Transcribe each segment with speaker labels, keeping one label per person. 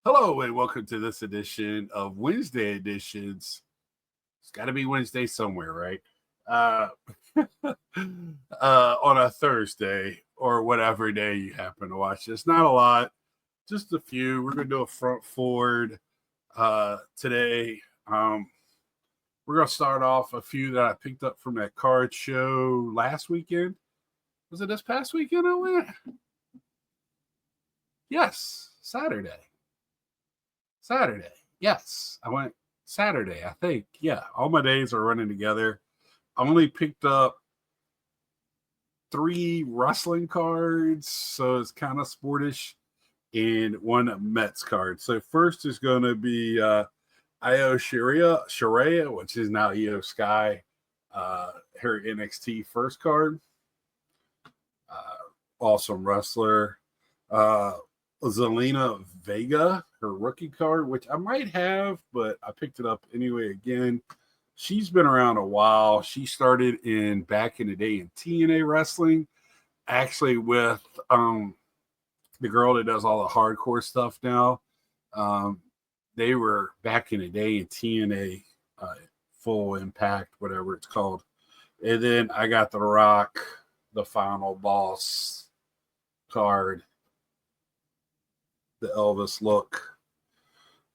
Speaker 1: Hello and welcome to this edition of Wednesday editions. It's got to be Wednesday somewhere, right? Uh, on a Thursday or whatever day you happen to watch this. Not a lot, just a few. We're going to do a front forward today. We're going to start off a few that I picked up from that card show last weekend. Was it this past weekend I went? Yes, Saturday. Yes, I went Saturday, I think. Yeah, all my days are running together. I only picked up 3 wrestling cards, so it's kind of sportish, and 1 Mets card. So first is going to be Io Shirai, which is now Io Sky, her NXT first card. Awesome wrestler. Zelina Vega, her rookie card, which I might have, but I picked it up anyway again. She's been around a while. She started back in the day in TNA wrestling, actually with the girl that does all the hardcore stuff now. They were back in the day in TNA, Full Impact, whatever it's called. And then I got The Rock, the Final Boss card, the Elvis look.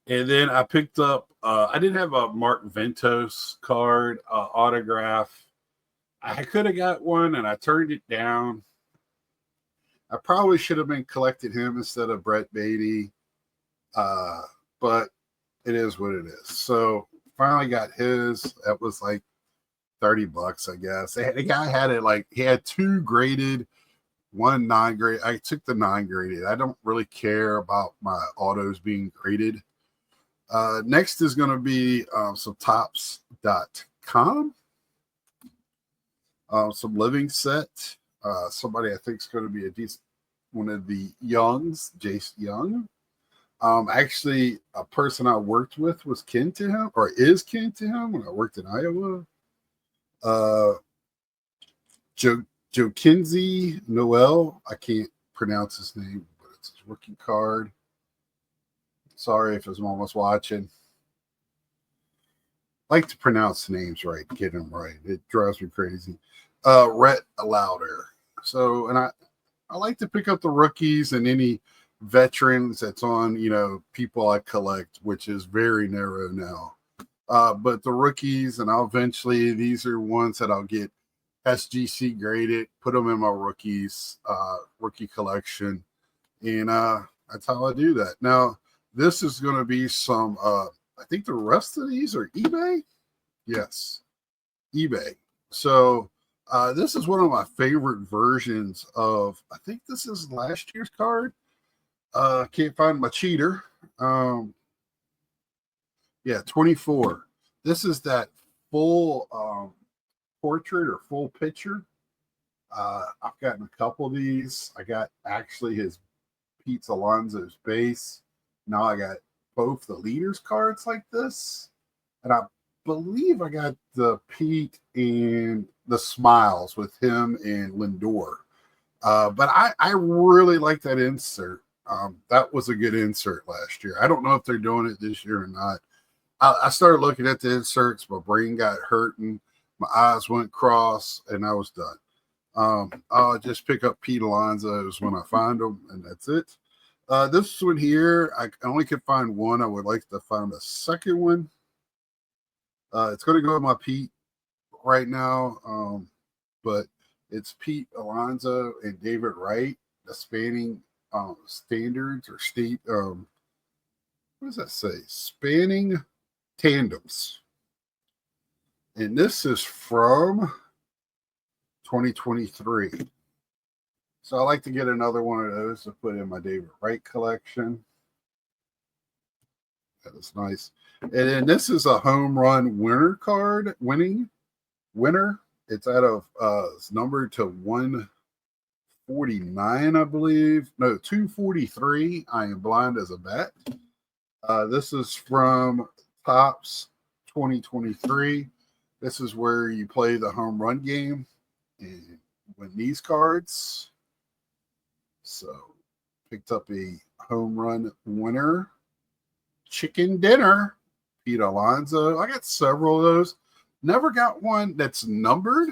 Speaker 1: And then I picked up, I didn't have a Mark Ventos card autograph. I could have got one and I turned it down. I probably should have been collecting him instead of Brett Beatty. But it is what it is. So finally got his. That was like $30, I guess. The guy had it like, he had 2 graded, 1 non-graded. I took the non-graded. I don't really care about my autos being graded. Next is going to be some Topps.com. Some living set. Somebody I think is going to be a decent one of the Youngs, Jace Young. Actually, a person I worked with was kin to him, or is kin to him when I worked in Iowa. Joe Kinsey Noel. I can't pronounce his name, but it's his rookie card. Sorry if his mom was watching. I like to pronounce names right, get them right. It drives me crazy. Rhett Lauder. So, and I like to pick up the rookies and any veterans that's on, people I collect, which is very narrow now. But the rookies, and I'll eventually, these are ones that I'll get SGC graded, put them in my rookies, rookie collection. And that's how I do that. Now, this is going to be some, I think the rest of these are eBay. Yes, eBay. So this is one of my favorite versions of, I think this is last year's card. Can't find my cheater. Yeah, 24. This is that full portrait or full picture. I've gotten a couple of these. I got actually his Pete Alonso's base. Now I got both the leaders cards like this. And I believe I got the Pete and the Smiles with him and Lindor. But I really like that insert. That was a good insert last year. I don't know if they're doing it this year or not. I started looking at the inserts. My brain got hurting. My eyes went cross, and I was done. I'll just pick up Pete Alonso's when I find them, and that's it. This one here, I only could find one. I would like to find a second one. It's going to go with my Pete right now, but it's Pete Alonso and David Wright, the spanning standards or state. What does that say? Spanning tandems. And this is from 2023. So I like to get another one of those to put in my David Wright collection. That is nice. And then this is a home run winner card, winning winner. It's out of it's numbered to 149, I believe. No, 243. I am blind as a bat. This is from Topps 2023. This is where you play the home run game and win these cards. So picked up a home run winner Chicken Dinner, Pete Alonso. I got several of those. Never got one that's numbered.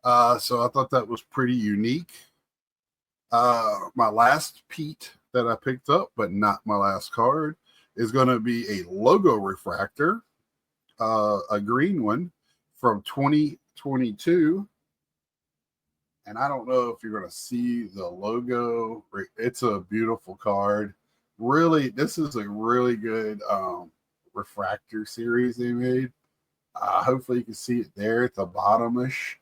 Speaker 1: So I thought that was pretty unique. My last Pete that I picked up, but not my last card, is going to be a logo refractor, a green one from 2022. And I don't know if you're going to see the logo. It's a beautiful card. Really, this is a really good refractor series they made. Hopefully you can see it there at the bottomish.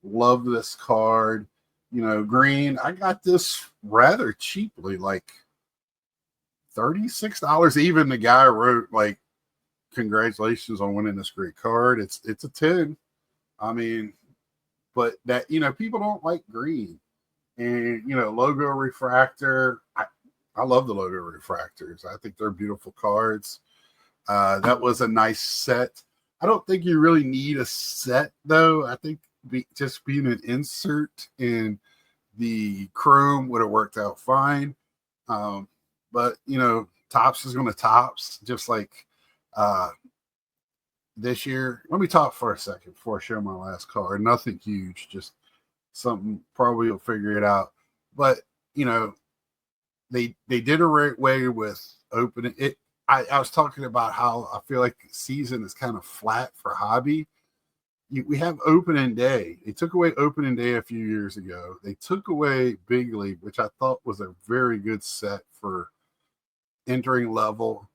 Speaker 1: Love this card. Green. I got this rather cheaply, like $36. Even the guy wrote like, "Congratulations on winning this great card." It's a 10. I mean, but that people don't like green, and logo refractor. I love the logo refractors. I think they're beautiful cards. That was a nice set. I don't think you really need a set though. I think just being an insert in the chrome would have worked out fine. But Topps is going to Topps, just like this year. Let me talk for a second before I show my last card. Nothing huge, just something. Probably you'll figure it out. But they did away with opening it. I was talking about how I feel like the season is kind of flat for hobby. We have opening day. They took away opening day a few years ago. They took away Big League, which I thought was a very good set for entering level.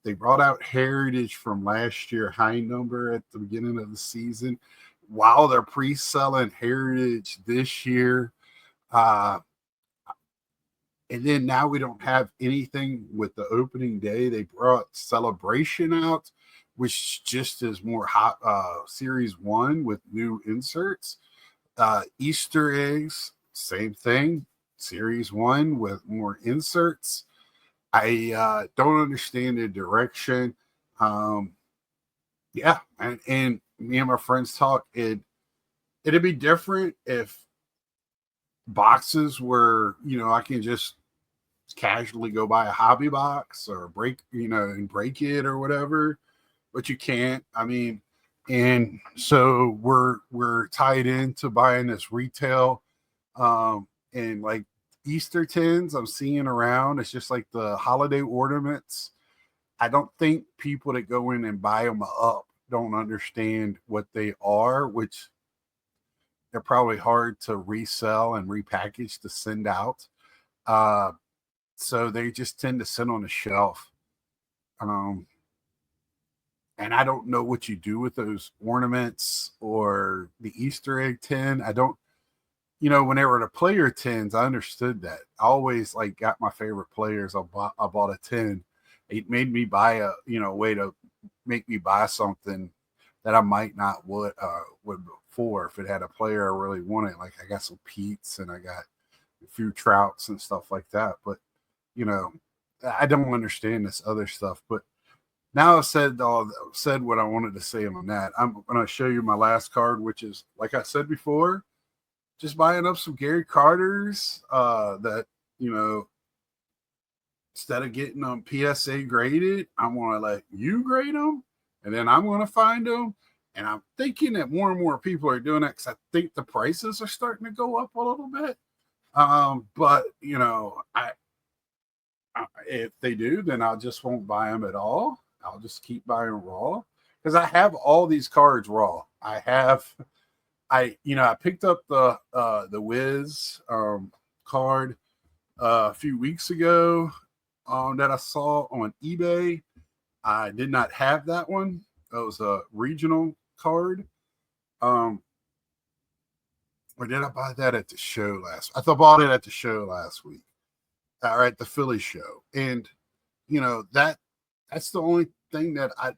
Speaker 1: They brought out Heritage from last year, high number at the beginning of the season, while they're pre-selling Heritage this year. And then now we don't have anything with the opening day. They brought Celebration out, which just is more hot series 1 with new inserts. Easter eggs, same thing. Series 1 with more inserts. I don't understand the direction. Yeah, and me and my friends talk. It'd be different if boxes were, I can just casually go buy a hobby box or break it or whatever, but you can't. I mean, and so we're tied into buying this retail, and like Easter tins I'm seeing around. It's just like the holiday ornaments. I don't think people that go in and buy them up don't understand what they are, which they're probably hard to resell and repackage to send out. So they just tend to sit on the shelf. And I don't know what you do with those ornaments or the Easter egg tin. I don't, when they were the player tins, I understood that. I always got my favorite players. I bought a tin. It made me buy a way to make me buy something that I might not would before if it had a player I really wanted. Like I got some Pete's and I got a few Trouts and stuff like that. But I don't understand this other stuff. But now I've said what I wanted to say on that. I'm going to show you my last card, which is, like I said before, just buying up some Gary Carters that, instead of getting them PSA graded, I want to let you grade them, and then I'm going to find them. And I'm thinking that more and more people are doing that because I think the prices are starting to go up a little bit. But, if they do, then I just won't buy them at all. I'll just keep buying raw because I have all these cards raw. I picked up the Wiz card a few weeks ago that I saw on eBay. I did not have that one. That was a regional card. Or did I buy that at the show last? I bought it at the show last week. Or at the Philly show, and that's the only thing that I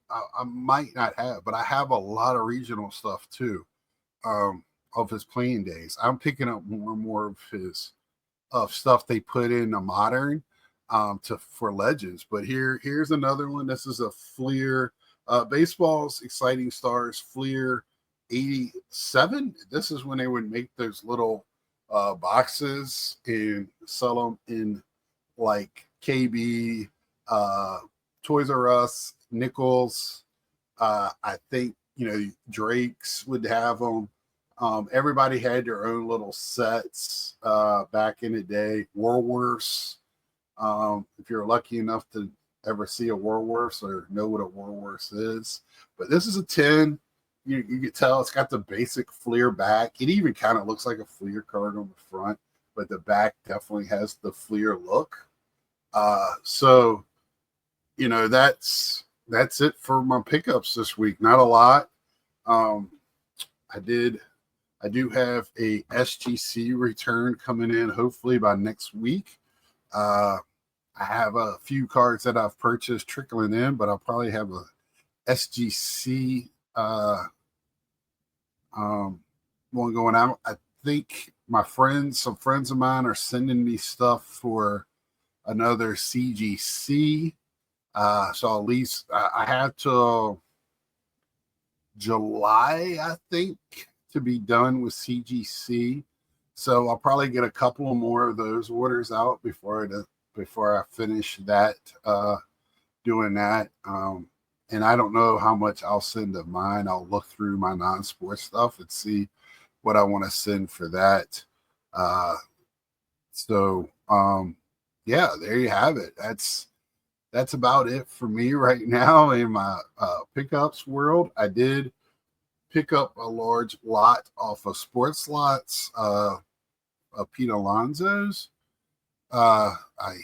Speaker 1: might not have, but I have a lot of regional stuff too, of his playing days. I'm picking up more and more of his stuff they put in a modern for Legends. But here's another one. This is a Fleer Baseball's Exciting Stars Fleer 87. This is when they would make those little boxes and sell them in like KB, Toys R Us, Nichols. I think, Drake's would have them. Everybody had their own little sets back in the day. Woolworths. If you're lucky enough to ever see a Woolworths or know what a Woolworths is. But this is a 10. You can tell it's got the basic Fleer back. It even kind of looks like a Fleer card on the front, but the back definitely has the Fleer look. So, that's it for my pickups this week. Not a lot. I do have a SGC return coming in hopefully by next week. I have a few cards that I've purchased trickling in, but I'll probably have a SGC one going out. I think some friends of mine are sending me stuff for another CGC. So at least I have till July, I think, to be done with CGC. So I'll probably get a couple more of those orders out before I finish that, doing that. And I don't know how much I'll send of mine. I'll look through my non-sports stuff and see what I want to send for that. Yeah, there you have it. That's about it for me right now in my pickups world. I did pick up a large lot off of Sports Lots, of Pete Alonso's. I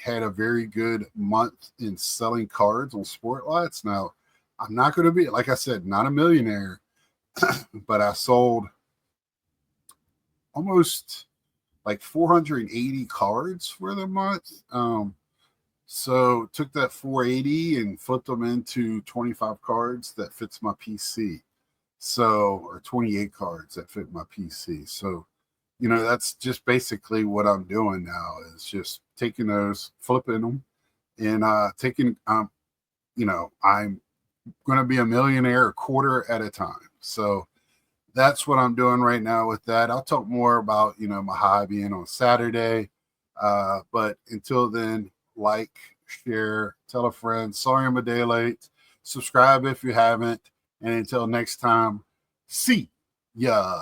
Speaker 1: had a very good month in selling cards on Sport Lots. Now, I'm not going to be, like I said, not a millionaire, but I sold almost like 480 cards for the month. So took that 480 and flipped them into 25 cards that fits my PC. So, or 28 cards that fit my PC. So, that's just basically what I'm doing now is just taking those, flipping them, and I'm going to be a millionaire a quarter at a time. So that's what I'm doing right now with that. I'll talk more about, my hobby on Saturday. But until then, like, share, tell a friend. Sorry I'm a day late. Subscribe if you haven't. And until next time, see ya.